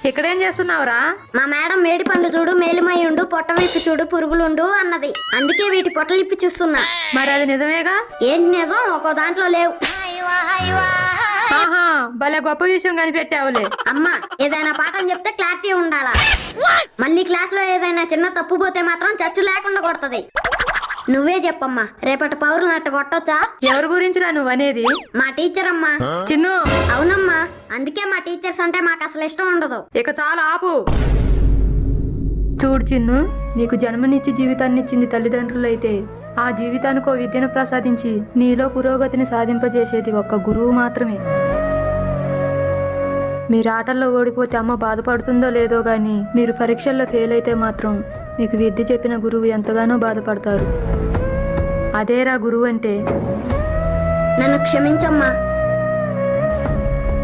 ఇక్కడేం చేస్తున్నావురా? మా మేడం మేడి పండు చూడు, మేలిమయ్యుండు, పొట్ట వైపు చూడు, పురుగులుండు అన్నది. అందుకే వీటి పొట్టలిప్పి చూస్తున్నా. మరి అది నిజమేగా? ఏంటి నిజం? ఒక్కో దాంట్లో లేవు. ఆహా, భలే గొప్ప విషయం కనిపెట్టావులే. అమ్మా, ఏదైనా పాఠం చెప్తే క్లారిటీ ఉండాలా? మళ్ళీ క్లాస్ లో ఏదైనా చిన్న తప్పు పోతే మాత్రం చచ్చు లేకుండా కొడుతుంది. నువ్వే చెప్పమ్మా, రేపటి పౌరులు అట్ట కొట్టొచ్చా? ఎవరి గురించిరా నువ్వు అనేది? మా టీచర్ అమ్మా. చిన్ను, అవునమ్మా, అందుకే మా టీచర్స్ అంటే మాకు అసలు ఇష్టం ఉండదు. ఇక చాలా ఆపు. చూడు చిన్ను, నీకు జన్మనిచ్చి జీవితాన్ని ఇచ్చింది తల్లిదండ్రులైతే ఆ జీవితానికి ఓ విద్యను ప్రసాదించి నీలో పురోగతిని సాధింపజేసేది ఒక్క గురువు మాత్రమే. మీరు ఆటల్లో ఓడిపోతే అమ్మ బాధపడుతుందో లేదో గాని మీరు పరీక్షల్లో ఫెయిల్ అయితే మాత్రం మీకు విద్య చెప్పిన గురువు ఎంతగానో బాధపడతారు. అదేరా గురువు అంటే. నన్ను క్షమించమ్మా.